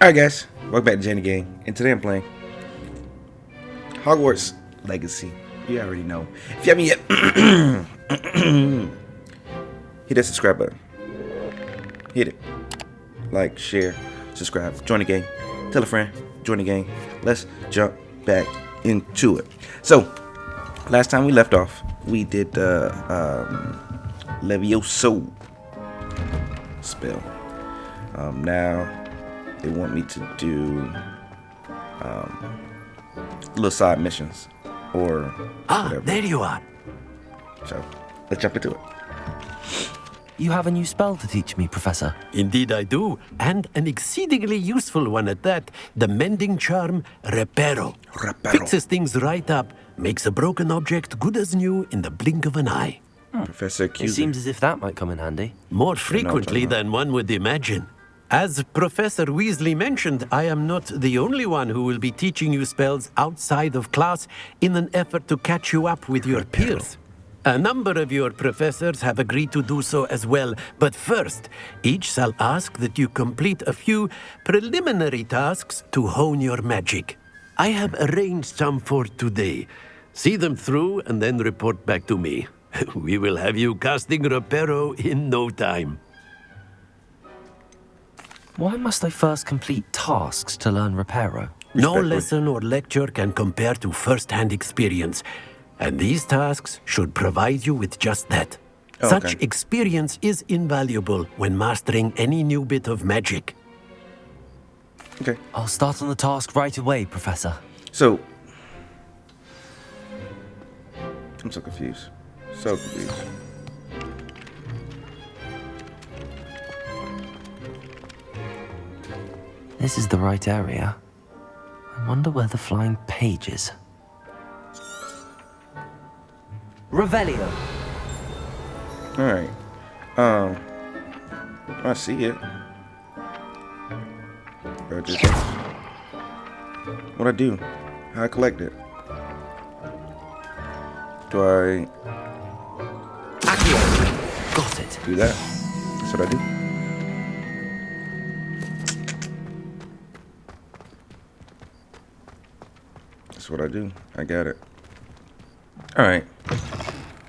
Alright guys, welcome back to Jenny Gang, and today I'm playing Hogwarts Legacy. You already know. If you haven't yet, hit that subscribe button. Hit it. Like, share, subscribe, join the gang, tell a friend, join the gang. Let's jump back into it. So, last time we left off, we did the Levioso spell. Now they want me to do little side missions or whatever. There you are. So let's jump into it. You have a new spell to teach me, Professor. Indeed I do, and an exceedingly useful one at that. The mending charm, Reparo. Fixes things right up, makes a broken object good as new in the blink of an eye. Professor It Accuser. seems as if that might come in handy. More frequently than one would imagine. As Professor Weasley mentioned, I am not the only one who will be teaching you spells outside of class in an effort to catch you up with your peers. A number of your professors have agreed to do so as well, but first, each shall ask that you complete a few preliminary tasks to hone your magic. I have arranged some for today. See them through and then report back to me. We will have you casting Reparo in no time. Why must I first complete tasks to learn Reparo? No Respectfully. lesson or lecture can compare to first-hand experience, and these tasks should provide you with just that. Oh, Such okay. experience is invaluable when mastering any new bit of magic. Okay. I'll start on the task right away, Professor. So I'm so confused. So confused. This is the right area. I wonder where the flying page is. Revelio. Alright. I see it. But just what I do? How I collect it? Do I Got it. do that? That's what I do. That's what I do. I got it. Alright.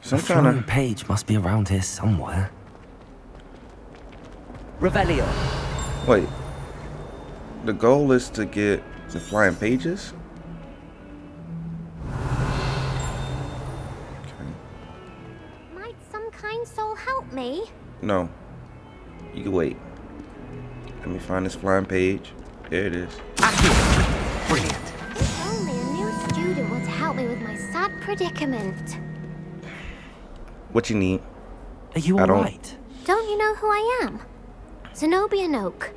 So I'm The trying flying to... page must be around here somewhere. Revelio. Wait. The goal is to get the flying pages? Okay. Might some kind soul help me? No. You can wait. Let me find this flying page. There it is. Brilliant. If only a new student were to help me with my sad predicament. What you need? Are you I don't- alright? Don't you know who I am? Zenobia Noak,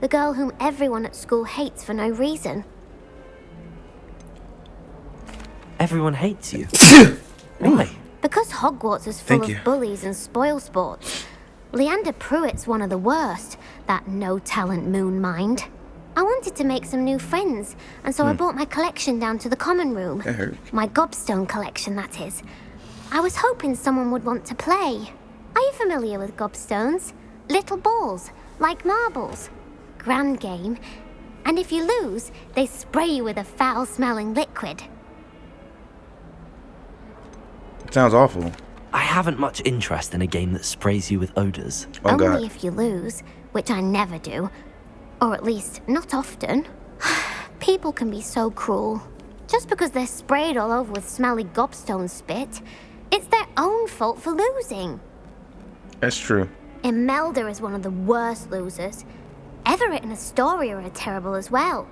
the girl whom everyone at school hates for no reason. Everyone hates you. Why? Because Hogwarts is full Thank you. of bullies and spoil sports. Leander Pruitt's one of the worst, that no-talent moon mind. I wanted to make some new friends, and so I brought my collection down to the common room. That hurt. My gobstone collection, that is. I was hoping someone would want to play. Are you familiar with gobstones? Little balls, like marbles. Grand game. And if you lose, they spray you with a foul-smelling liquid. Sounds awful. I haven't much interest in a game that sprays you with odors. Oh Only god. if you lose, which I never do. Or at least, not often. People can be so cruel. Just because they're sprayed all over with smelly gobstone spit, it's their own fault for losing. That's true. Imelda is one of the worst losers. Everett and Astoria are terrible as well.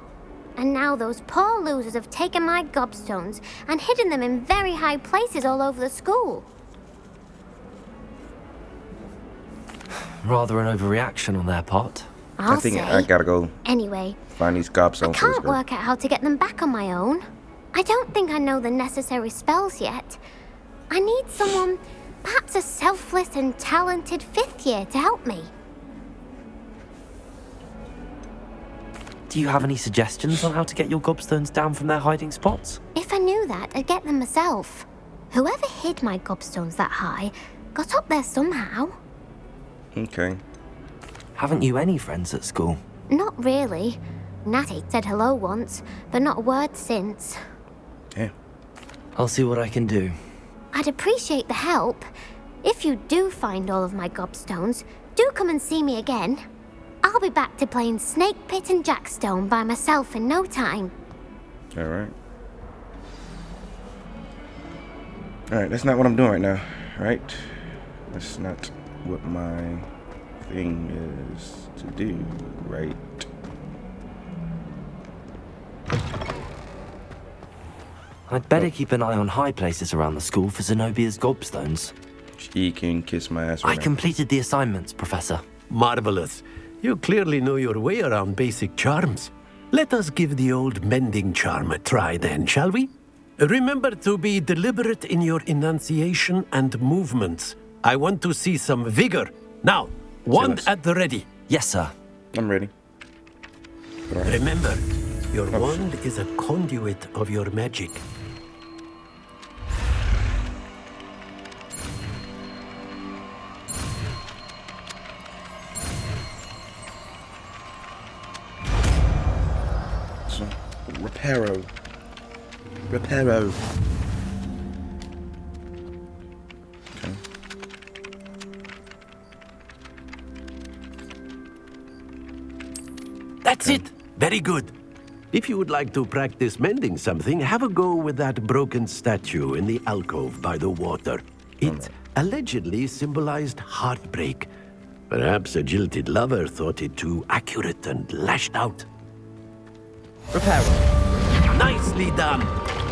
And now those poor losers have taken my gobstones and hidden them in very high places all over the school. Rather an overreaction on their part. I'll I think say. I gotta go Anyway, find these I gobstones. can't work out how to get them back on my own. I don't think I know the necessary spells yet. I need someone, perhaps a selfless and talented fifth year to help me. Do you have any suggestions on how to get your gobstones down from their hiding spots? If I knew that, I'd get them myself. Whoever hid my gobstones that high got up there somehow. Okay. Haven't you any friends at school? Not really. Natty said hello once, but not a word since. Damn. I'll see what I can do. I'd appreciate the help. If you do find all of my gobstones, do come and see me again. I'll be back to playing Snake Pit and Jackstone by myself in no time. Alright. Alright, that's not what I'm doing right now, right? That's not what my thing is to do, right? I'd better keep an eye on high places around the school for Zenobia's gobstones. She can kiss my ass right I now. completed the assignments, Professor. Marvelous. You clearly know your way around basic charms. Let us give the old mending charm a try then, shall we? Remember to be deliberate in your enunciation and movements. I want to see some vigor. Now, wand Jealous. at the ready. Yes, sir. I'm ready. Alright. Remember, your Oh, wand is a conduit of your magic. So, Reparo. Reparo. Okay. That's it. Very good. If you would like to practice mending something, have a go with that broken statue in the alcove by the water. It allegedly symbolized heartbreak. Perhaps a jilted lover thought it too accurate and lashed out. Reparo. Nicely done.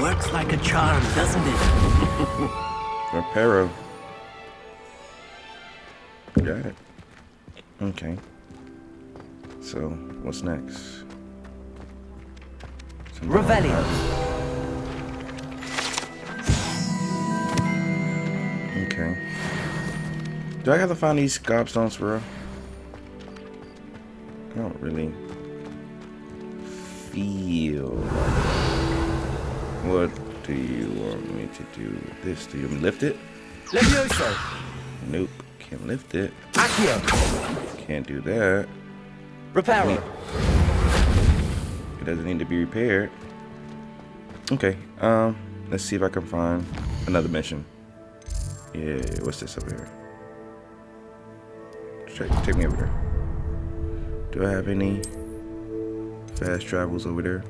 Works like a charm, doesn't it? Reparo. Got it. Okay. So, what's next? Some more Revelio. Okay. Do I have to find these gobstones for real? I don't really feel like. What do you want me to do with this? Do you want me to lift it? Levioso. Nope. Can't lift it. Accio. Can't do that. Reparo. It doesn't need to be repaired. Okay. Let's see if I can find another mission. Yeah, what's this over here? Take me over there. Do I have any fast travels over there?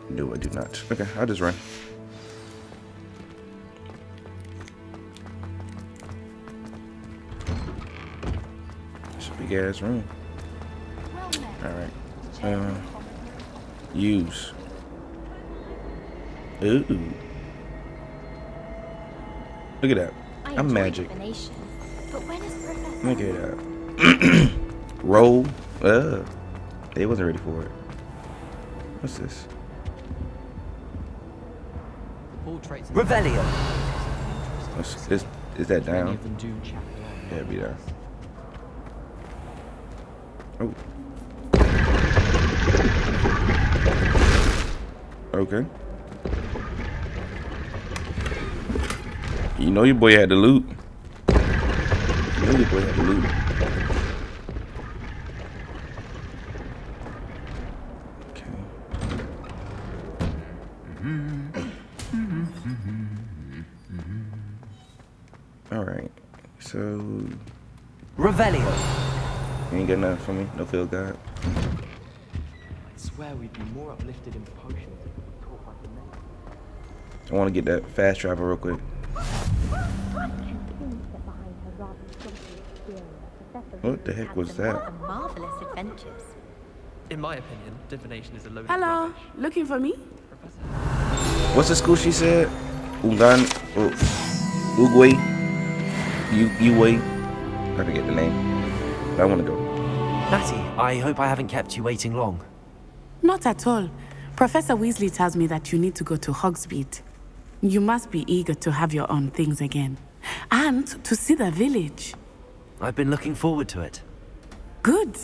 No, I do not. Okay, I'll just run. It's a big ass room. Alright. Use. Ooh. Look at that. I'm magic. Look at that. Roll. They wasn't ready for it. What's this? Revelio. Is that down? Yeah, it'd be down. Oh. Okay. You know your boy had the loot. You know your boy had the loot. Alright, so Revelio. you ain't got nothing for me? No field guide? I swear we'd be more uplifted in potions if we were taught by the men. I want to get that fast travel real quick. What the heck was that? Marvelous adventures. In my opinion, divination is a load of Hello, rubbish. looking for me? What's the school she said? Ungan, Uguay, Uway. I forget the name. But I want to go. Natty, I hope I haven't kept you waiting long. Not at all. Professor Weasley tells me that you need to go to Hogsmeade. You must be eager to have your own things again. And to see the village. I've been looking forward to it. Good.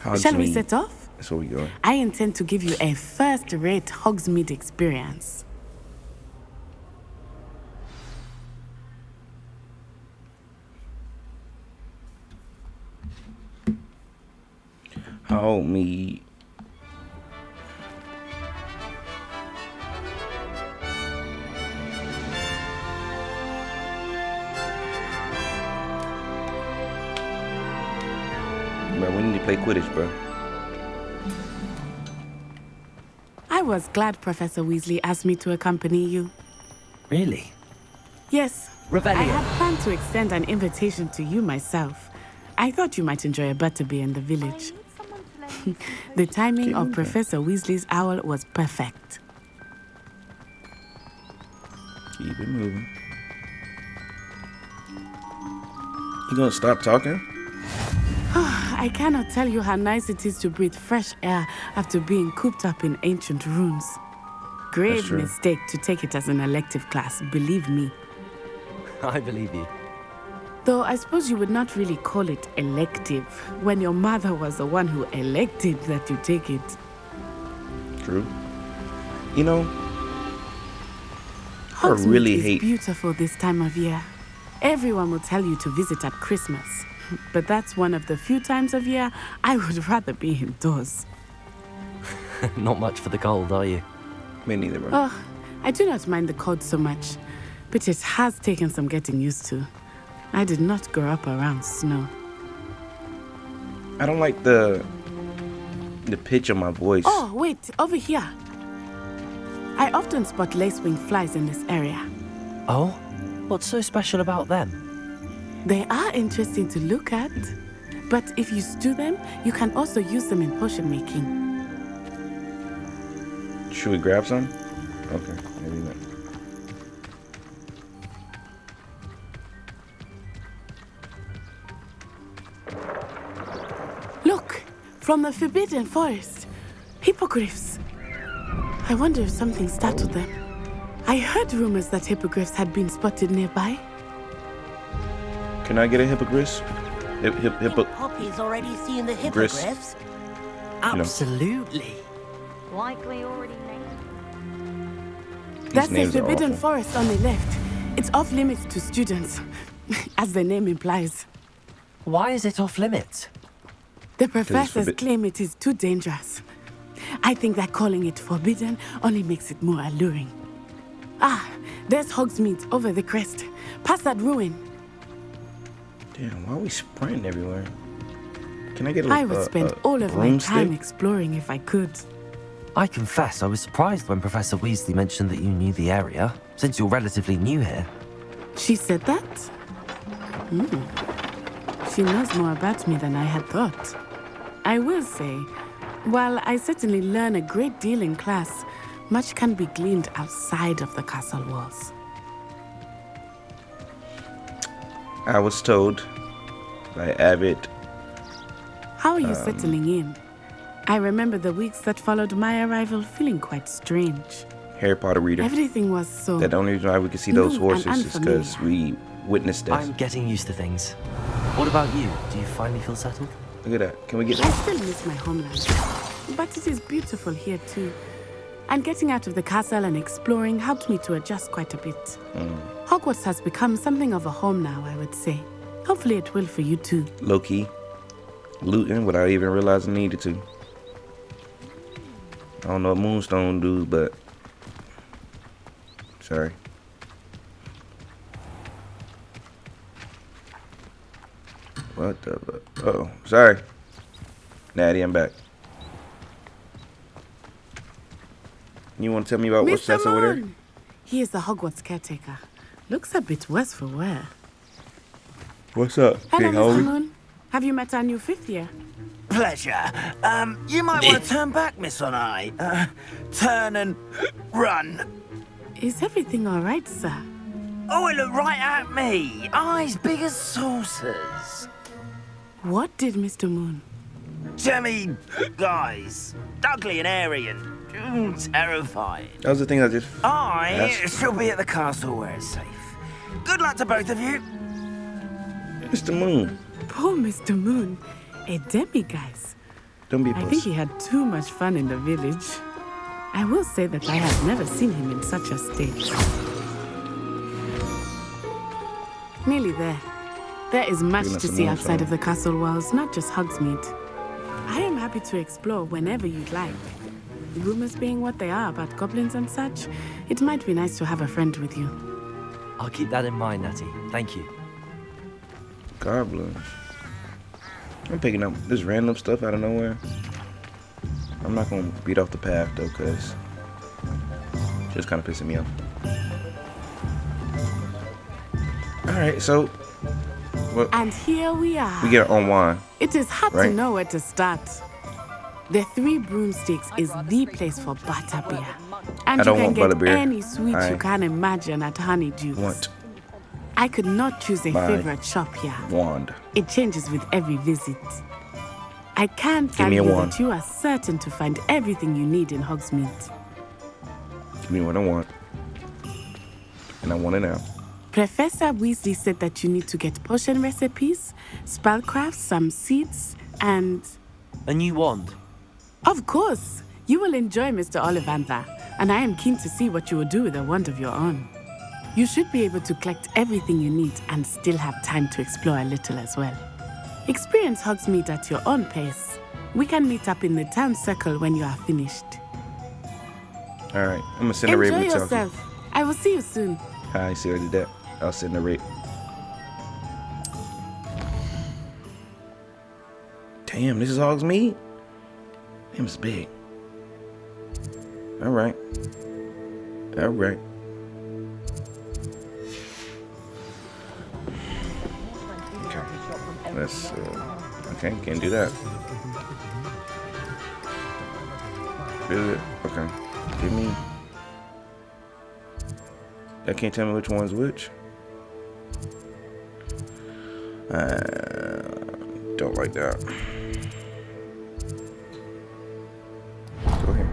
Shall we Hogsmeade. set off? That's where we going. I intend to give you a first-rate Hogsmeade experience. play Quidditch, bro. I was glad Professor Weasley asked me to accompany you. Really? Yes. Revelio. I had planned to extend an invitation to you myself. I thought you might enjoy a butterbeer in the village. The timing of Professor Weasley's owl was perfect. Keep it moving. You gonna stop talking? I cannot tell you how nice it is to breathe fresh air after being cooped up in ancient ruins. Grave true. mistake to take it as an elective class, believe me. I believe you. Though I suppose you would not really call it elective when your mother was the one who elected that you take it. True. You know, I Hogsmeade really is hate. beautiful this time of year. Everyone will tell you to visit at Christmas, but that's one of the few times of year I would rather be indoors. Not much for the cold, are you? Me neither, bro. Oh, I do not mind the cold so much, but it has taken some getting used to. I did not grow up around snow. I don't like the pitch of my voice. Oh, wait, over here. I often spot lacewing flies in this area. Oh? What's so special about them? They are interesting to look at, but if you stew them, you can also use them in potion making. Should we grab some? Okay, maybe not. Look, from the Forbidden Forest. Hippogriffs. I wonder if something startled them. I heard rumors that hippogriffs had been spotted nearby. Can I get a hippogriff? Poppy's already seen the Gris. hippogriffs. Absolutely. Likely already named. That's the names are Forbidden awful. Forest on the left. It's off limits to students, as the name implies. Why is it off limits? The professors forbid- claim it is too dangerous. I think that calling it forbidden only makes it more alluring. Ah, there's Hogsmeade over the crest. Past that ruin. Damn, why are we sprinting everywhere? Can I get a I would spend all of my broomstick? time exploring if I could. I confess I was surprised when Professor Weasley mentioned that you knew the area, since you're relatively new here. She said that? She knows more about me than I had thought. I will say, while I certainly learn a great deal in class, much can be gleaned outside of the castle walls. I was told by Avid. How are you settling in? I remember the weeks that followed my arrival feeling quite strange. Harry Potter reader. Everything was so... That the only reason why we could see those new and horses is because we witnessed this. I'm getting used to things. What about you? Do you finally feel settled? Look at that. Can we get I still miss my homeland, but it is beautiful here too. And getting out of the castle and exploring helped me to adjust quite a bit. Hogwarts has become something of a home now, I would say. Hopefully it will for you too. low-key looting without even realizing I needed to? I don't know what Moonstone do, but sorry. What the fuck? Oh, sorry. Natty, I'm back. You want to tell me about what's that's over there? Moon! He is the Hogwarts caretaker. Looks a bit worse for wear. What's up? Hello, Big homie? Mr. Moon. Have you met our new fifth year? Pleasure. You might want to turn back, Miss Onai. Turn and run. Is everything all right, sir? Oh, it looked right at me. Eyes big as saucers. What did Mr. Moon? Jemmy guys. Ugly and airy and terrifying. That was the thing I just. I That's- shall be at the castle where it's safe. Good luck to both of you. Mr. Moon. Poor Mr. Moon. A demiguise. Don't be a I think puss. he had too much fun in the village. I will say that I have never seen him in such a state. Nearly there. There is much Giving us to a see moon outside song. of the castle walls, not just Hogsmeade. I am happy to explore whenever you'd like. Rumors being what they are about goblins and such, it might be nice to have a friend with you. I'll keep that in mind, Natty. Thank you. Goblins. I'm picking up this random stuff out of nowhere. I'm not gonna beat off the path though, cause it's just kind of pissing me off. All right, so And here we are. we get our own wine. It is hard right? to know where to start. The Three Broomsticks is the place for butterbeer. And I don't you want can get butterbeer. any sweet I you can imagine at Honeydew. Want I could not choose a my favorite shop here. wand. It changes with every visit. I can tell me a you wand. that you are certain to find everything you need in Hogsmeade. Give me what I want, and I want it now. Professor Weasley said that you need to get potion recipes, spellcrafts, some seeds, and... A new wand. Of course! You will enjoy Mr. Ollivander, and I am keen to see what you will do with a wand of your own. You should be able to collect everything you need and still have time to explore a little as well. Experience Hogsmeade at your own pace. We can meet up in the town circle when you are finished. All right, I'm gonna send a raid Enjoy with Chelsea. yourself. I will see you soon. I see I did that. I'll send a raid. Damn, this is Hogsmeade? Damn, it's big. All right. All right. Okay. Let's, okay, can't do that. Really? Okay. Give me... I can't tell me which one's which. Don't like that. Go ahead.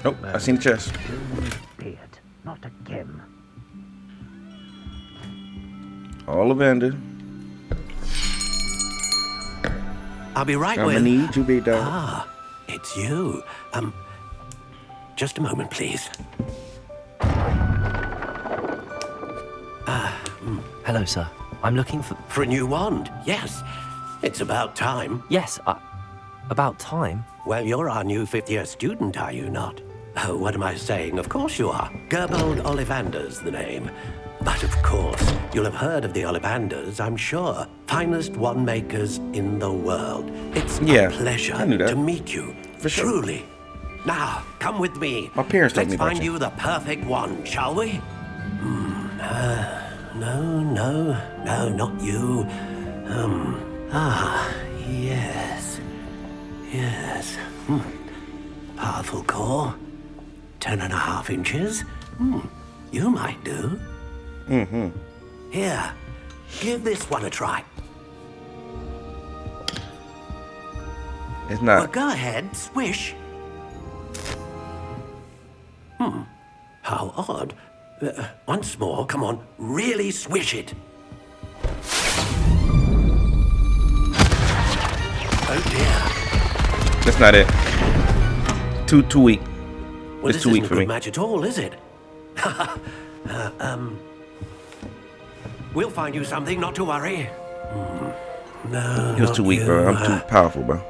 Oh, I seen the chest. Beard, not again. All Evander. I'll be right I'm with... gonna need you, big dog. Ah, it's you. Just a moment, please. Hello, sir. I'm looking for... For a new wand, yes. It's about time. Yes, about time. Well, you're our new fifth-year student, are you not? Oh, what am I saying? Of course you are. Gerbold Ollivander's the name. But of course, you'll have heard of the Ollivanders, I'm sure. Finest wand makers in the world. It's Yeah, a pleasure I knew that. to meet you. For sure. Truly. Now, come with me. My parents told Let's me about find you. you the perfect wand, shall we? No, not you. Yes. Powerful core. 10.5 inches. You might do. Here, give this one a try. It's Well, not. go ahead, swish. How odd. Once more, come on, really swish it. Oh dear. That's not it. Too weak. Well, It's this too weak isn't for good me. match at all, is it? We'll find you something, not to worry. No, He was not too weak, you. bro. I'm too powerful, bro.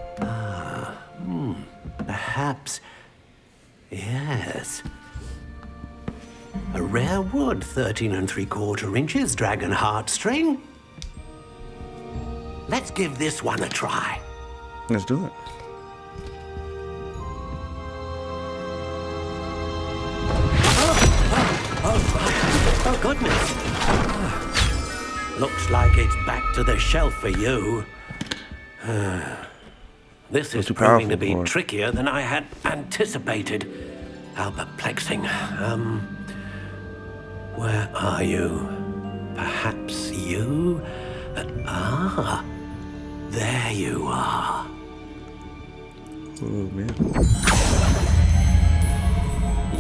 Perhaps. Yes. A rare wood, 13 3/4 inches, dragon heartstring. Let's give this one a try. Let's do it. Oh, goodness. Looks like it's back to the shelf for you. This is too proving powerful to be for it. trickier than I had anticipated. How perplexing. Where are you? Perhaps you? There you are. Oh, man.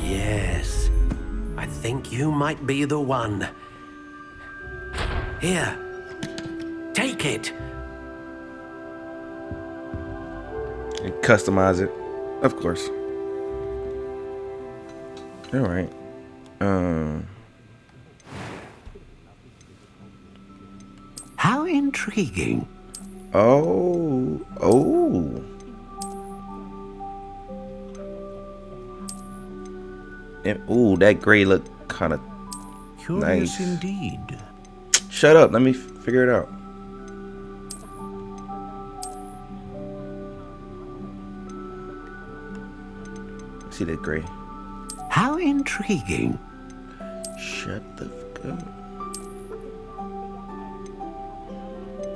Yes. I think you might be the one. Here. Take it. And customize it. Of course. All right. How intriguing. Oh. Ooh, that gray look kind of Curious nice. indeed. Shut up. Let me figure it out. See that gray. How intriguing. Shut the fuck up.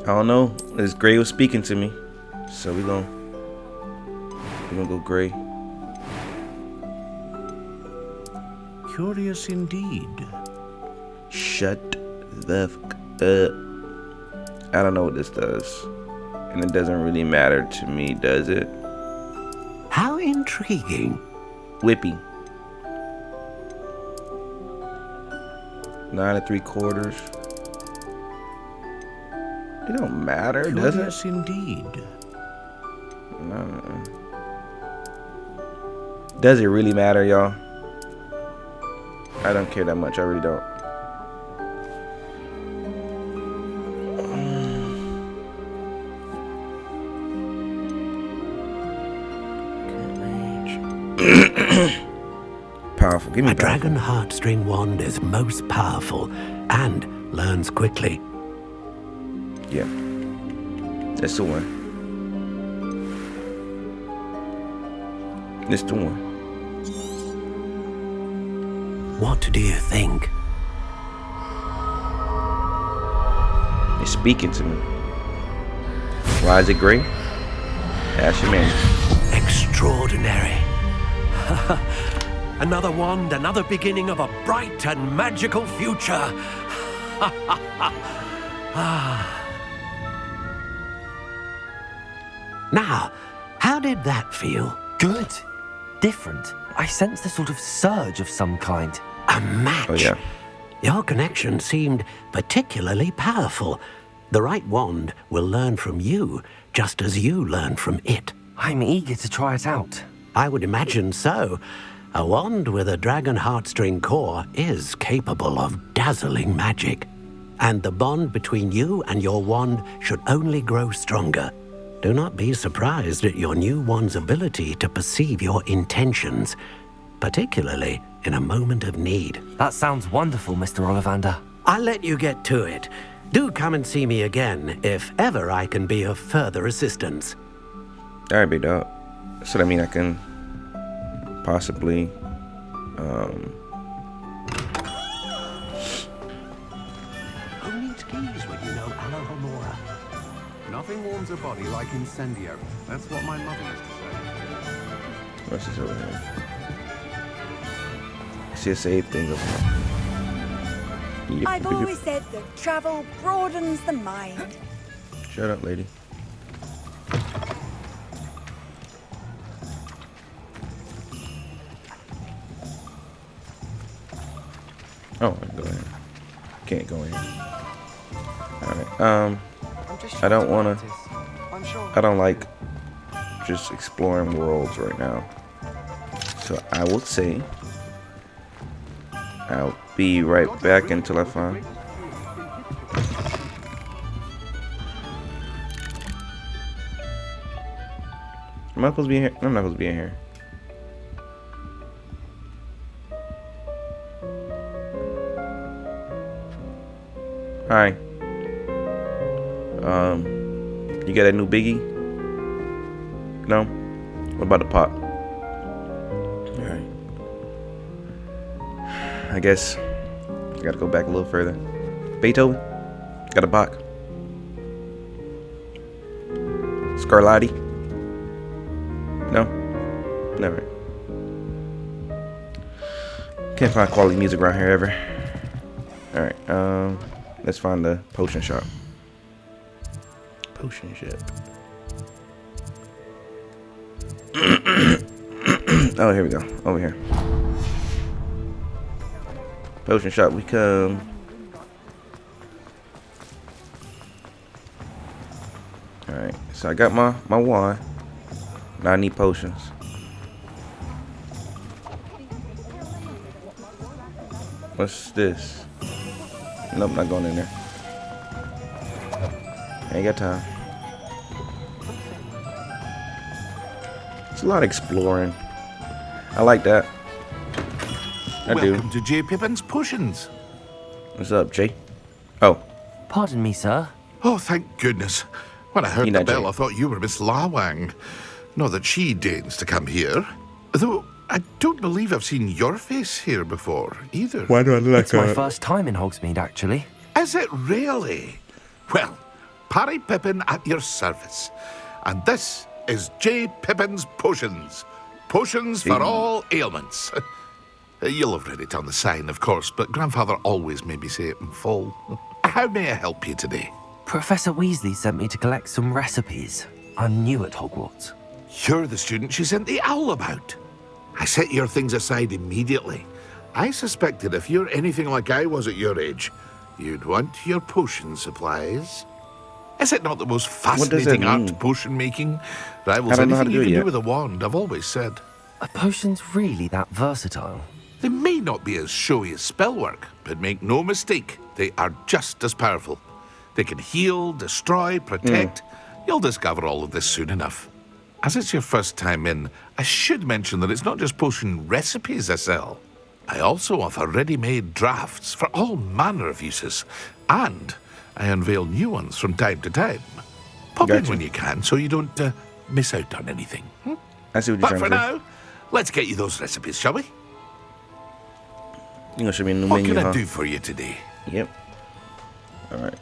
I don't know. This gray was speaking to me, so we're gonna go gray. Curious indeed. Shut the fuck up. I don't know what this does, and it doesn't really matter to me, does it? How intriguing. Whippy. 9 3/4. It don't matter, does it? Curious indeed. No. Does it really matter, y'all? I don't care that much. I really don't. Powerful. Give me A powerful. dragon heartstring wand is most powerful and learns quickly. Yeah. That's the one. That's the one. What do you think? It's speaking to me. Why is it gray? Ask your man. Extraordinary. Another wand, another beginning of a bright and magical future. Now, how did that feel? Good. Different. I sensed a sort of surge of some kind. A match. Oh, yeah. Your connection seemed particularly powerful. The right wand will learn from you, just as you learn from it. I'm eager to try it out. I would imagine so. A wand with a dragon heartstring core is capable of dazzling magic. And the bond between you and your wand should only grow stronger. Do not be surprised at your new wand's ability to perceive your intentions, particularly in a moment of need. That sounds wonderful, Mr. Ollivander. I'll let you get to it. Do come and see me again if ever I can be of further assistance. All right, big dog. So that means I can possibly Who needs keys when you know Alohomora? Nothing warms a body like incendio. That's what my mother used to say. what's this over here? See a save thing over here. Yep. I've always said that travel broadens the mind. Shut up, lady. Oh, I can go in. Can't go in. Alright, I don't wanna I don't like just exploring worlds right now. So I will say I'll be right back until I find. Am I supposed to be in here? I'm not supposed to be in here. Hi. You got a new biggie? No? What about the pot? Alright. I guess I gotta go back a little further. Beethoven? Got a Bach? Scarlatti? No? Never. Can't find quality music around here ever. Alright, let's find the potion shop. Potion shop. Oh, here we go. Over here. Potion shop, we come. Alright, so I got my wand. Now I need potions. What's this? Nope, not going in there. Ain't got time. It's a lot of exploring. I like that. welcome to J. Pippin's Potions. What's up, Jay? Oh. Pardon me, sir. Oh, thank goodness. When I heard You're the not bell, Jay. I thought you were Miss Lawang. Not that she deigns to come here. Though, I don't believe I've seen your face here before, either. Why do I look It's my first time in Hogsmeade, actually. Is it really? Well, Parry Pippin at your service. And this is J. Pippin's Potions. Potions for all ailments. You'll have read it on the sign, of course, but Grandfather always made me say it in full. How may I help you today? Professor Weasley sent me to collect some recipes. I'm new at Hogwarts. You're the student she sent the owl about. I set your things aside immediately. I suspected if you're anything like I was at your age, you'd want your potion supplies. Is it not the most fascinating art, potion making? Rivals anything you can do with a wand, I've always said. Are potions really that versatile? They may not be as showy as spellwork, but make no mistake, they are just as powerful. They can heal, destroy, protect. You'll discover all of this soon enough. As it's your first time in, I should mention that it's not just potion recipes I sell. I also offer ready-made drafts for all manner of uses, and I unveil new ones from time to time. Pop in when you can so you don't miss out on anything. I see what you're but trying for to now, let's get you those recipes, shall we? You gonna show me a new What menu, can I do for you today? Yep. Alright.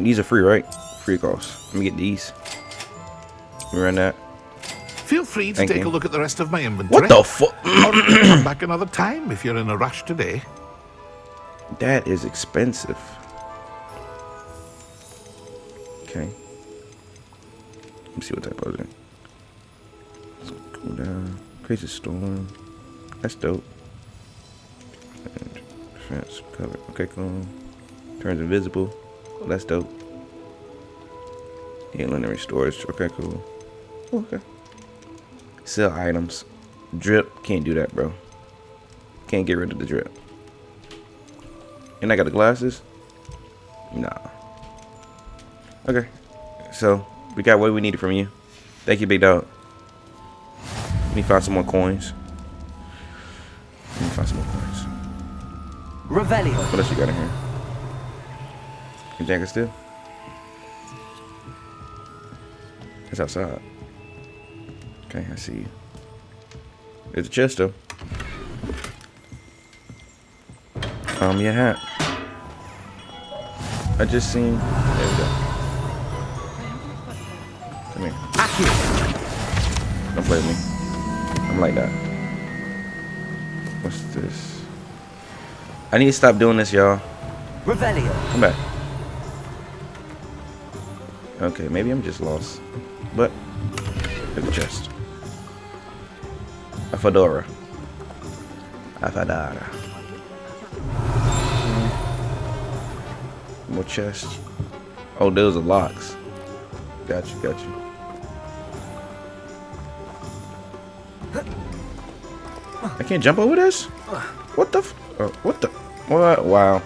These are free, right? Free costs. Let me get these. Let me run that. Feel free to Thank take you. a look at the rest of my inventory. What the fuck? Or come back another time if you're in a rush today. That is expensive. Okay. Let me see what type of it. Cool down. Crazy storm. That's dope. And defense cover. Okay, cool. Turns invisible. Oh, that's dope. Healing and restores. Okay, cool. Okay. Sell items. Drip. Can't do that, bro. Can't get rid of the drip. And I got the glasses? Nah. Okay. So, we got what we needed from you. Thank you, big dog. Let me find some more coins. Let me find some more coins. Revelio. What else you got in here? Your jacket still? It's outside. Okay, I see you. There's a chest though. Your hat. I just seen. There we go. Come here. Don't play with me. I'm like that. What's this? I need to stop doing this, y'all. Revelio. Come back. Okay, maybe I'm just lost. But there's a chest. A fedora. A fedora. More chest. Oh, those are locks. Got you, got you. I can't jump over this? What the what the? What? Wow.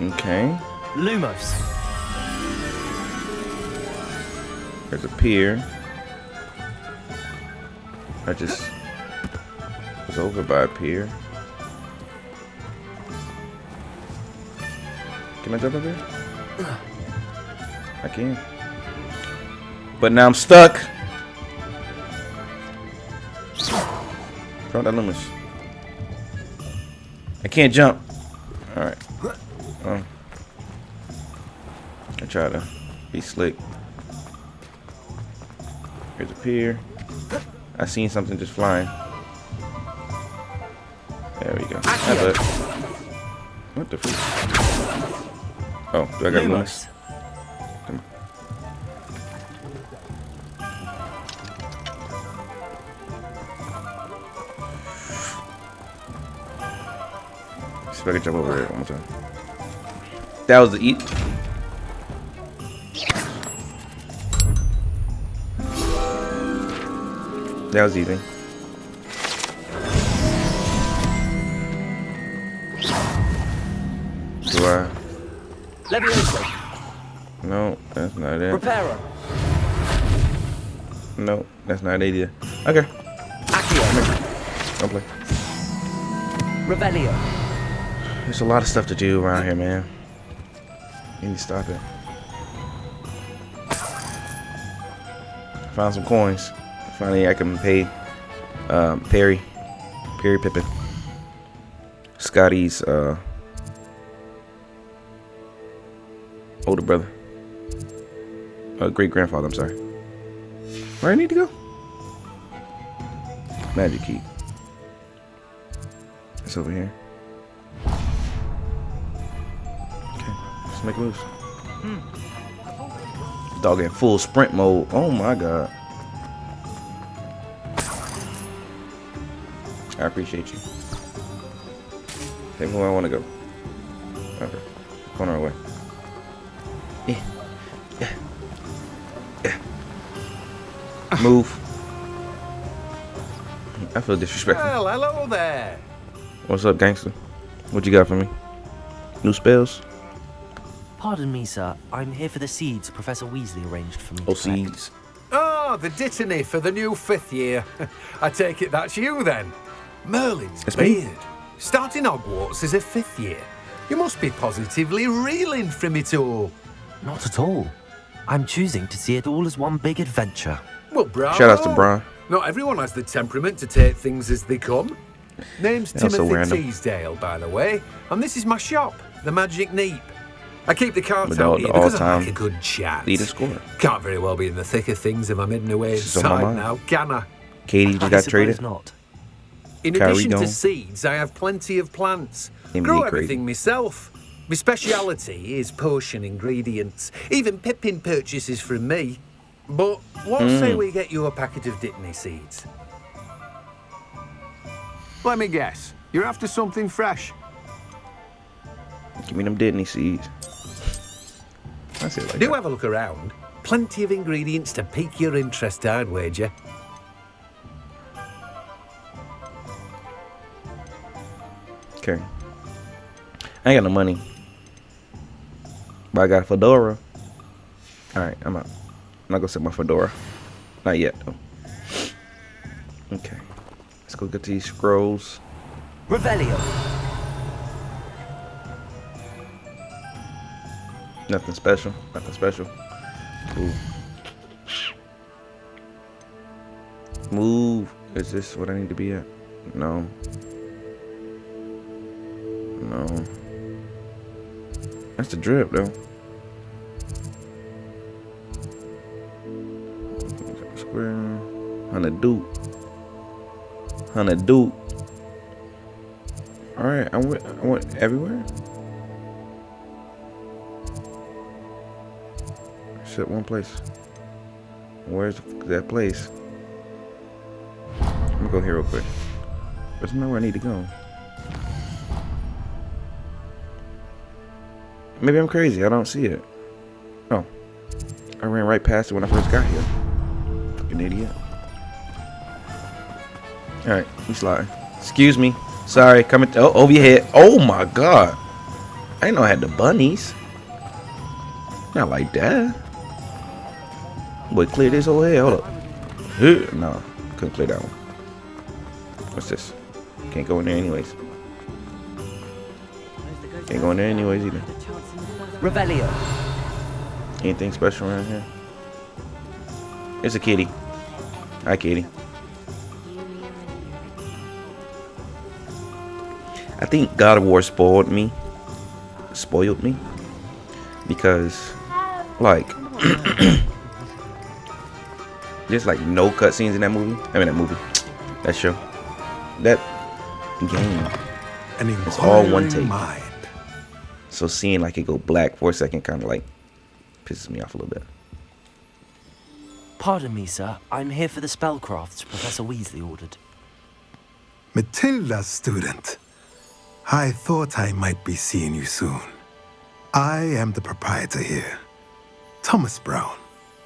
Okay. Lumos. There's a pier. I just was over by a pier. Can I jump up here? I can. But now I'm stuck. Throw that limit. I can't jump. Alright. Oh. I try to be slick. Here's a pier. I seen something just flying. There we go. That's it. What the freak? Oh, do I got Lumos? Come on. See if I can jump over there one more time. That was the eat. That was easy. Do I? Levioso. No, that's not it. Reparo. No, that's not it either. Okay. Don't play. Revelio. There's a lot of stuff to do around here, man. You need to stop it. Found some coins. Finally, I can pay Perry Pippin, Scotty's older brother, great grandfather. I'm sorry. Where I need to go? Magic key. It's over here. Okay, let's make moves. Dog in full sprint mode. Oh my god. I appreciate you. Take me where I want to go. Okay. Corner away. Yeah. Move. I feel disrespectful. Well, hello there. What's up, gangster? What you got for me? New spells? Pardon me, sir. I'm here for the seeds Professor Weasley arranged for me. Oh, seeds. Oh, the dittany for the new 5th year. I take it that's you then. Merlin's It's me. beard. Starting Hogwarts as a 5th year. You must be positively reeling from it all. Not at all. I'm choosing to see it all as one big adventure. Well, bravo. Shout outs to Brian. Not everyone has the temperament to take things as they come. Name's That's so Timothy random. Teasdale, by the way, and this is my shop, the Magic Neep. I keep the carts But out the here because I all-time like a good chat. leading scorer. Can't very well be in the thick of things if I'm hidden away This is on my inside mind. now, can I? Katie just I got suppose traded. not. In Kyrie addition gone. to seeds, I have plenty of plants. Him Grow being everything myself. My speciality is potion ingredients. Even Pippin purchases from me. But what say we get you a packet of Dittany seeds? Let me guess. You're after something fresh. Give me them Disney seeds. I say it like Do that. have a look around. Plenty of ingredients to pique your interest, I'd wager. Okay. I ain't got no money. But I got a fedora. Alright, I'm out. I'm not gonna set my fedora. Not yet, though. Okay. Let's go get these scrolls. Revelio. Nothing special. Nothing special. Ooh. Move. Is this what I need to be at? No. No. That's the drip, though. Square. 100 dupe. 100 dupe. Alright, I went everywhere. Except one place. Where's that place? Let me go here real quick. There's nowhere I need to go. Maybe I'm crazy. I don't see it. Oh. I ran right past it when I first got here. Fucking idiot. Alright, we sliding. Excuse me. Sorry, coming over your head. Oh my god. I didn't know I had the bunnies. Not like that. Boy, clear this whole head. Hold up. No, couldn't clear that one. What's this? Can't go in there anyways. Can't go in there anyways either. Revelio. Anything special around here? It's a kitty. Hi, kitty. I think God of War spoiled me. Because, like, there's like no cutscenes in that movie. That show. That game. It's all one take. So seeing like it go black for a second kind of like pisses me off a little bit. Pardon me, sir. I'm here for the spellcrafts Professor Weasley ordered. Matilda's student. I thought I might be seeing you soon. I am the proprietor here, Thomas Brown.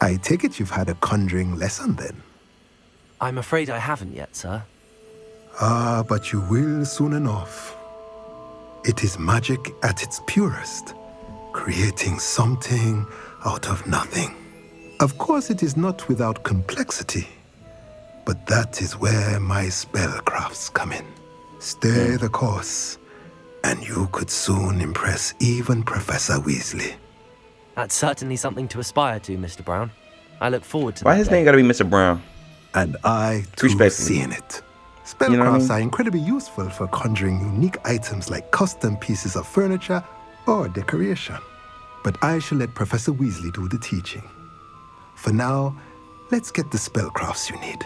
I take it you've had a conjuring lesson then? I'm afraid I haven't yet, sir. Ah, but you will soon enough. It is magic at its purest, creating something out of nothing. Of course, it is not without complexity. But that is where my spellcrafts come in. Stay the course, and you could soon impress even Professor Weasley. That's certainly something to aspire to, Mr. Brown. I look forward to Why that his day. name gotta be Mr. Brown? And I, too, Respectfully. see in it. Spellcrafts You know what I mean? are incredibly useful for conjuring unique items like custom pieces of furniture or decoration. But I shall let Professor Weasley do the teaching. For now, let's get the spellcrafts you need.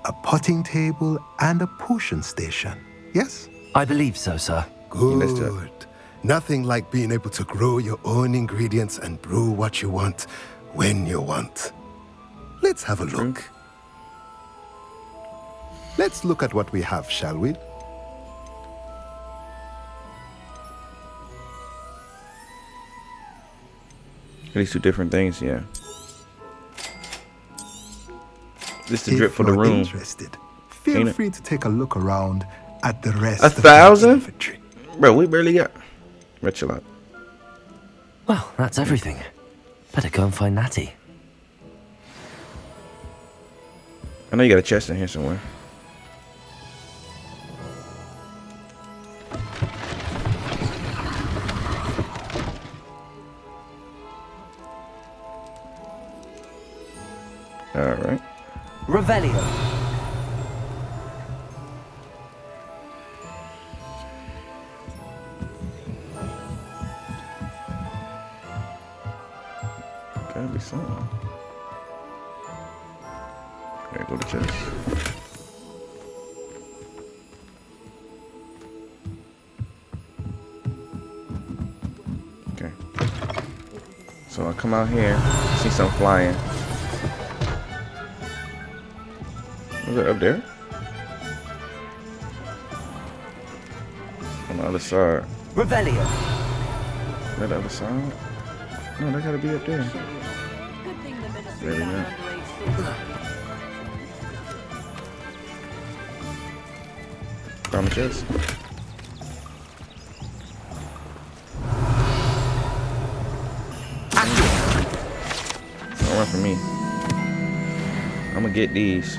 A potting table and a potion station, yes? I believe so, sir. Good. Nothing like being able to grow your own ingredients and brew what you want when you want. Let's have a look. Let's look at what we have, shall we? These two different things, yeah. This is the If drip for the you're room. interested, feel Ain't it? free to take a look around at the rest. 1,000? Bro, we barely got. Bro, chill out. Well, that's everything. Better go and find Natty. I know you got a chest in here somewhere. Alright. Revelio. Gotta be something. Okay, go to chest. Okay. So I come out here, see something flying. Was it up there? On the other side. Revelio. Is that the other side? No, they gotta be up there. There we go. Found the chest. Don't run from me. I'm gonna get these.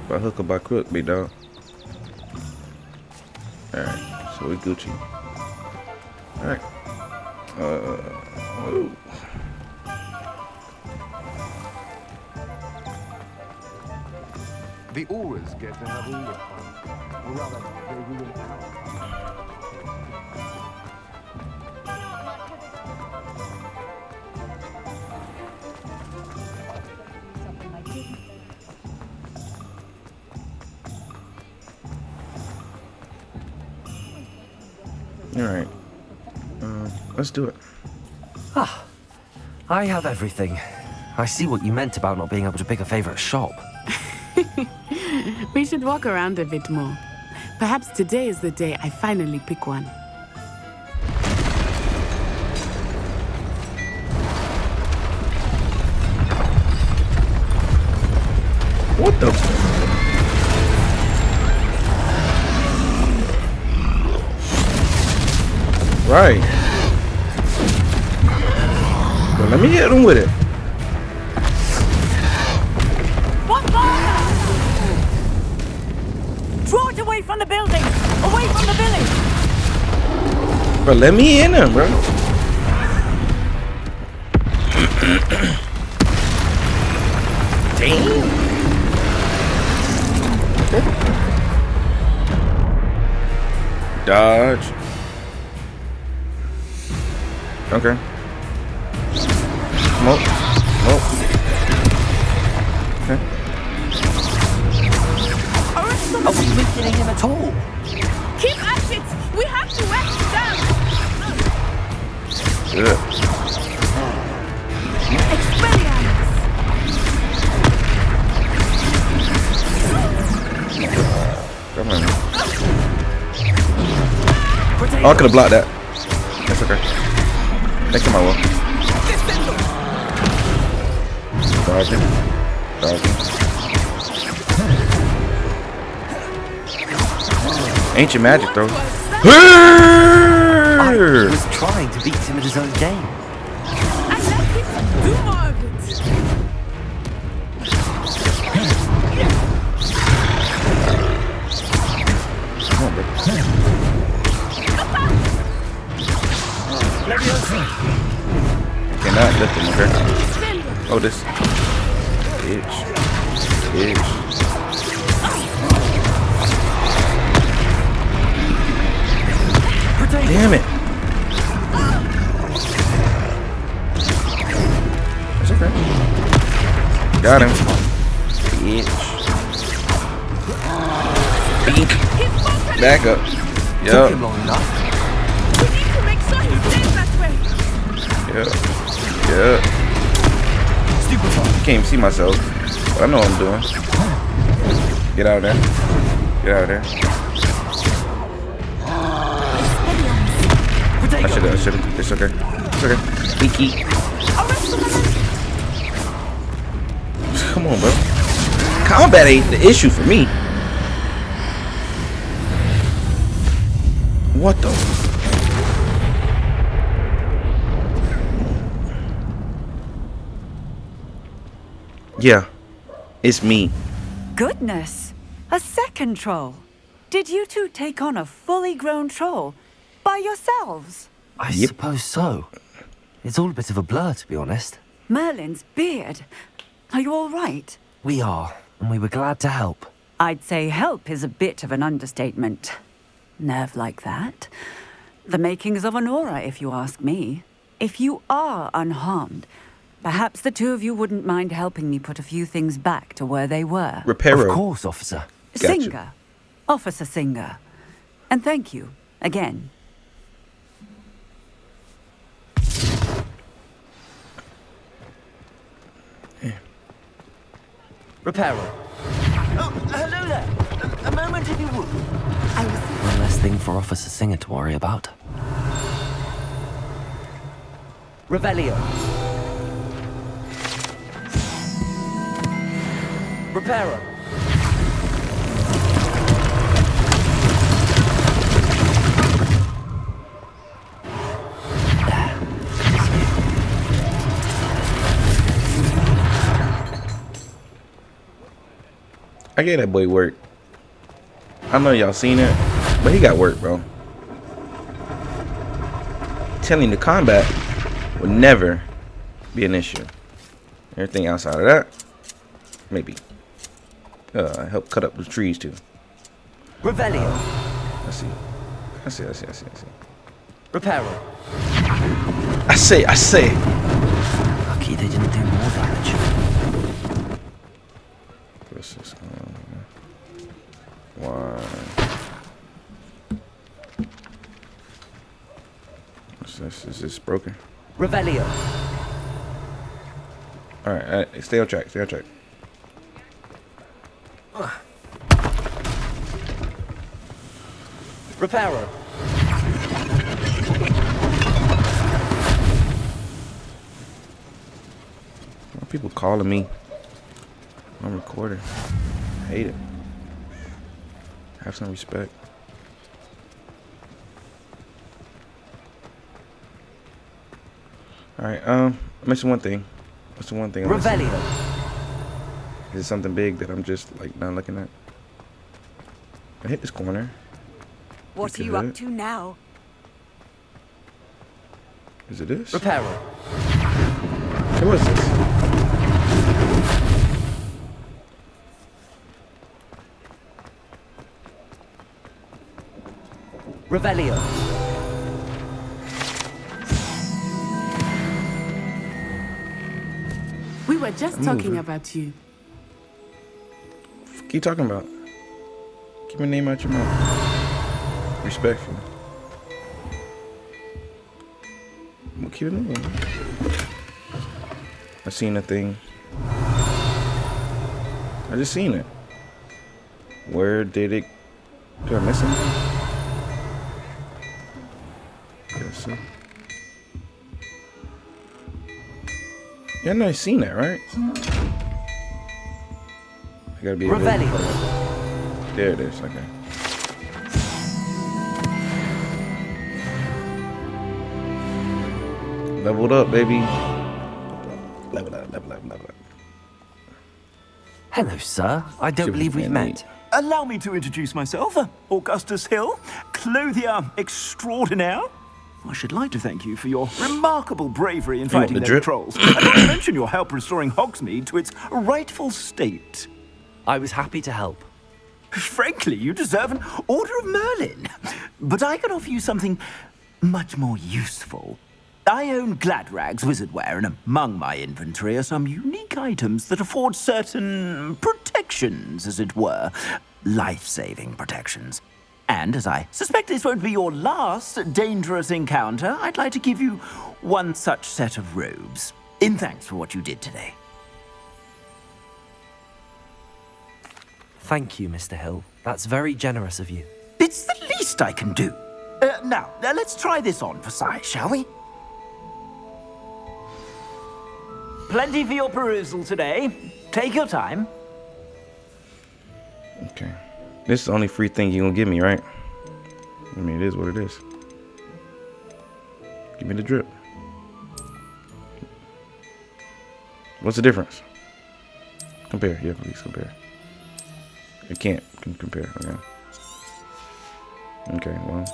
By hook or by crook, big dog. Alright, so we Gucci. Alright. Oh. The Aurors get to have all the fun. Or rather, they ruin our. Alright. Let's do it. Ah, I have everything. I see what you meant about not being able to pick a favorite shop. We should walk around a bit more. Perhaps today is the day I finally pick one. What the f- Right. Well, let me hit him with it. What fire? Draw it away from the building! Away from the village! But let me in him, bro. Damn. Dodge. Okay. Smoke. Smoke. Okay. Are we weakening him at all? Keep at it! We have to wet it down! Good. Come on. Oh, I could have blocked that. That's okay. Next time I will. Dodging. Dodging. Ancient magic, though. I was trying to beat him at his own game. Do more of it! bro. Cannot lift him, okay? Oh, this. Bitch. Damn it. It's okay. Got him. Bitch. Bink. Back up. Yup. Yeah. Can't even see myself. But I know what I'm doing. Get out of there. Get out of there. I should've. It's okay. It's okay. Eek. Come on, bro. Combat ain't the issue for me. What the? Yeah, it's me. Goodness, a second troll. Did you two take on a fully grown troll by yourselves? I suppose so. It's all a bit of a blur, to be honest. Merlin's beard. Are you all right? We are, and we were glad to help. I'd say help is a bit of an understatement. Nerve like that. The makings of an aura, if you ask me. If you are unharmed, perhaps the two of you wouldn't mind helping me put a few things back to where they were. Reparo. Of course, officer. Gotcha. Singer. Officer Singer. And thank you, again. Reparo. Oh, hello there. A moment if you would. One less thing for Officer Singer to worry about. Revelio. Reparo. I gave that boy work. I know y'all seen it, but he got work, bro. Telling the combat would never be an issue. Everything outside of that, maybe. Help cut up the trees too. Revelio. I see. Reparo. I say. Lucky they didn't do more damage. What's this? Why? What's this? Is this broken? Revelio. Alright, stay on track. Reparo. Why are people calling me? I'm recording. I hate it. Have some respect. Alright, I'm missing one thing. What's the one thing I'm missing? Revelio. Is it something big that I'm just like not looking at? I hit this corner. What are you up to now? Is it this? Reparo. Hey, what's this? Revelio. We were just talking about you. Keep talking about. Keep my name out your mouth. Respectful. We'll keep it moving. I seen a thing. I just seen it. Where did it? Did I miss something? Guess so. Yeah, I know I seen that, right? I gotta be able to- Revelio. There it is. Okay. Leveled up, baby. Level up. Hello, sir. I don't believe we've met. Allow me to introduce myself, Augustus Hill, clothier extraordinaire. I should like to thank you for your remarkable bravery in fighting the trolls, and not to mention your help restoring Hogsmeade to its rightful state. I was happy to help. Frankly, you deserve an Order of Merlin. But I can offer you something much more useful. I own Gladrag's wizardware, and among my inventory are some unique items that afford certain protections, as it were. Life-saving protections. And as I suspect this won't be your last dangerous encounter, I'd like to give you one such set of robes, in thanks for what you did today. Thank you, Mr. Hill. That's very generous of you. It's the least I can do. Now, let's try this on for size, shall we? Plenty for your perusal today. Take your time. Okay. This is the only free thing you're gonna give me, right? I mean, it is what it is. Give me the drip. What's the difference? Compare. Yeah, please compare. It can't compare. Okay. Okay, well.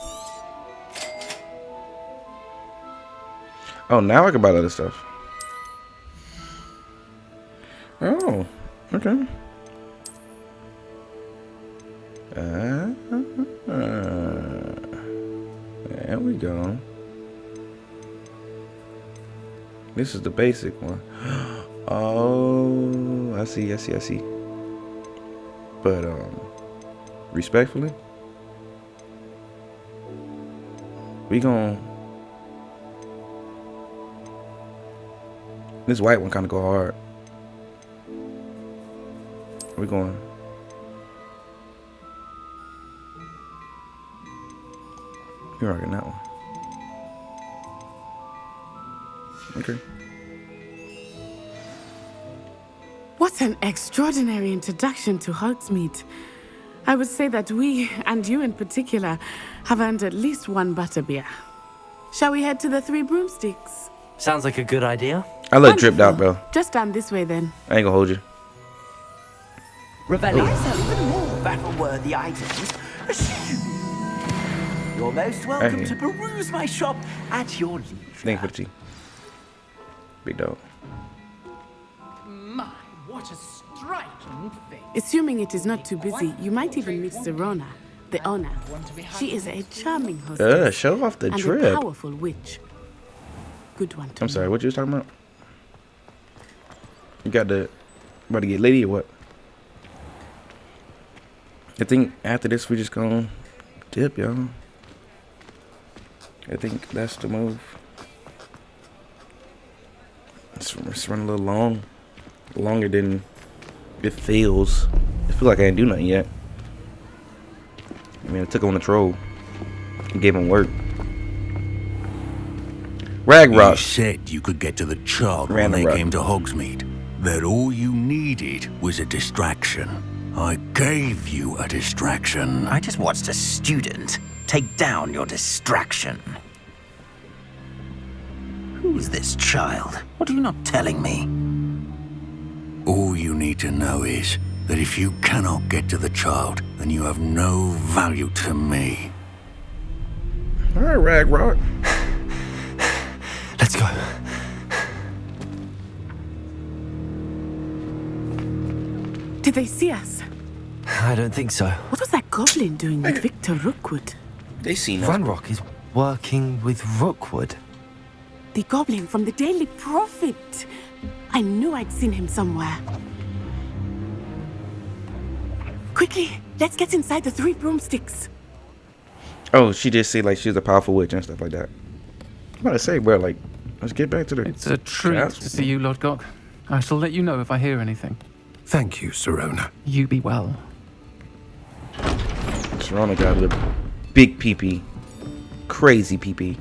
Oh, now I can buy other stuff. Oh, okay. There we go. This is the basic one. Oh, I see. But respectfully, we gon' this white one kind of go hard. We're going. You're rocking that one. Okay. What an extraordinary introduction to Hogsmeade. I would say that we, and you in particular, have earned at least one butterbeer. Shall we head to the Three Broomsticks? Sounds like a good idea. I look dripped out, bro. Just down this way, then. I ain't gonna hold you. Revelli sell even more battle-worthy items. You're most welcome to peruse my shop at your leisure. Thank you for the tea. Big dog. My, what a striking face. Assuming it is not too busy, you might even meet Serona, the owner. She is a charming hostess. Show off the and drip. a powerful witch. Good one to I'm sorry, what you was talking about? You got the about to get lady or what? I think after this we just gonna dip, y'all. I think that's the move. It's running a little long. Longer than it feels. I feel like I ain't do nothing yet. I mean, I took on the troll and gave him work. Ragrock. You said you could get to the child when they came to Hogsmeade. That all you needed was a distraction. I gave you a distraction. I just watched a student take down your distraction. Who's this child? What are you not telling me? All you need to know is that if you cannot get to the child, then you have no value to me. All right, Ragrock. Let's go. Did they see us? I don't think so. What was that goblin doing with Victor Rookwood? They seen us. Ranrock is working with Rookwood. The goblin from the Daily Prophet. I knew I'd seen him somewhere. Quickly, let's get inside the Three Broomsticks. Oh, she did say like she's a powerful witch and stuff like that. I'm about to say, bro, like, let's get back to the. It's a treat to see you, Lord Gok. I shall let you know if I hear anything. Thank you, Serona. You be well. Serona got a big pee-pee. Crazy pee-pee.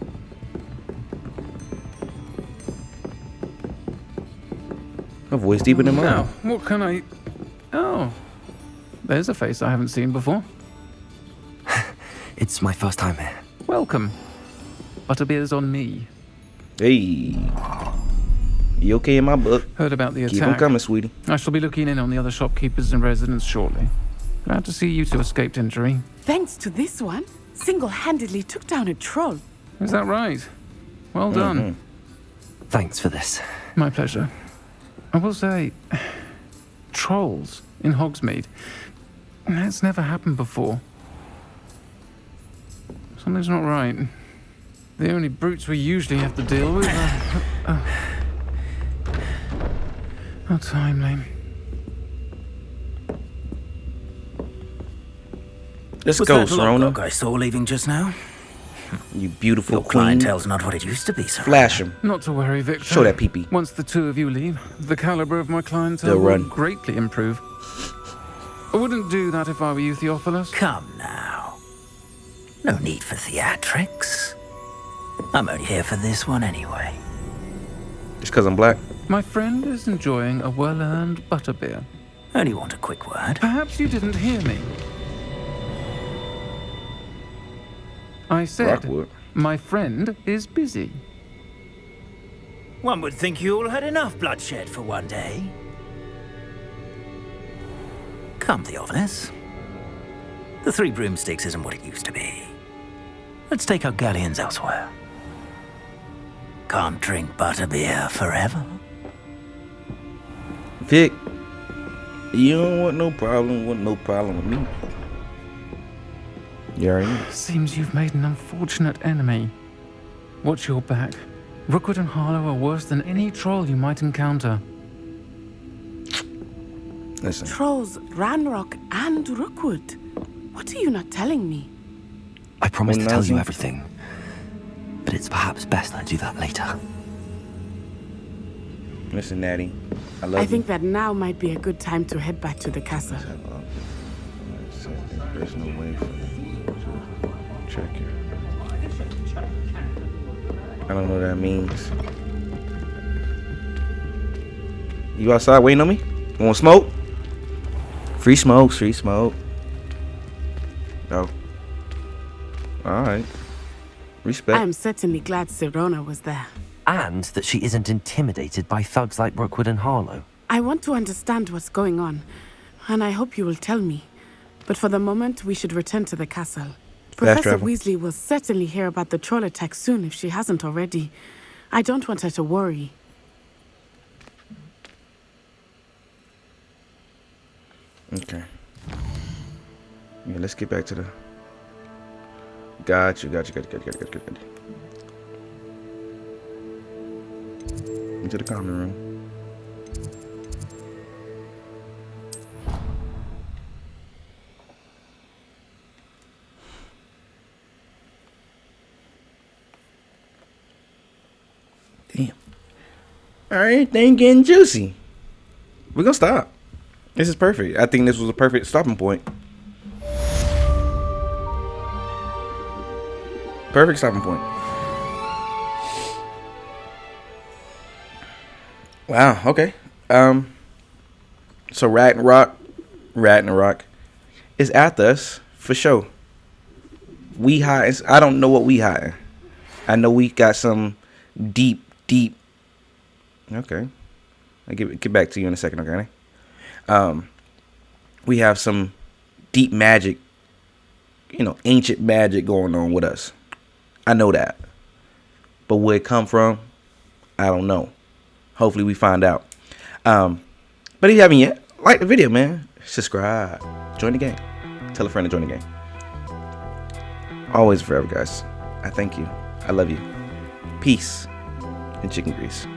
Her voice deeper than mine. Now, what can I... Oh, there's a face I haven't seen before. It's my first time here. Welcome. Butterbeer's on me. Hey. You okay in my book? Heard about the attack. Keep them coming, sweetie. I shall be looking in on the other shopkeepers and residents shortly. Glad to see you two escaped injury. Thanks to this one, single-handedly took down a troll. Is that right? Well done. Thanks for this. My pleasure. I will say, trolls in Hogsmeade. That's never happened before. Something's not right. The only brutes we usually have to deal with are... How timely. Let's Was go, that Serona. Logok I saw leaving just now? You beautiful Your queen. clientele's not what it used to be, sir. Flash him. Not to worry, Victor. Show that pee-pee. Once the two of you leave, the caliber of my clientele They'll will run. greatly improve. I wouldn't do that if I were you, Theophilus. Come now. No need for theatrics. I'm only here for this one anyway. Just because I'm black? My friend is enjoying a well-earned butterbeer. Only want a quick word. Perhaps you didn't hear me. I said, Rockwood. my friend is busy. One would think you all had enough bloodshed for one day. Come, Theophilus. The Three Broomsticks isn't what it used to be. Let's take our galleons elsewhere. Can't drink butterbeer forever. Vic, you don't want no problem with me. You already know. Seems you've made an unfortunate enemy. Watch your back. Rookwood and Harlow are worse than any troll you might encounter. Listen. Trolls, Ranrock, and Rookwood. What are you not telling me? I promised to tell you everything, but it's perhaps best I do that later. Listen, Natty, I love you. I think that now might be a good time to head back to the castle. There's no way for me to check it. I don't know what that means. You outside waiting on me? Want smoke? Free smoke, free smoke. Oh. Alright. Respect. I am certainly glad Serona was there. And that she isn't intimidated by thugs like Rookwood and Harlow. I want to understand what's going on, and I hope you will tell me. But for the moment, we should return to the castle. Professor travel. Weasley will certainly hear about the troll attack soon if she hasn't already. I don't want her to worry. Okay. Yeah, let's get back to the... Gotcha. Into the common room. Damn. Alright, thing getting juicy. We're gonna stop. This is perfect. I think this was a perfect stopping point. Perfect stopping point. Wow, okay. So Ragnarok is after us for sure. We hiding. I don't know what we hiding. I know we got some deep. Okay, I'll get back to you in a second, okay? We have some deep magic, ancient magic going on with us. I know that. But where it come from, I don't know. Hopefully we find out. But if you haven't yet, like the video, man. Subscribe. Join the game. Tell a friend to join the game. Always forever, guys. I thank you. I love you. Peace and chicken grease.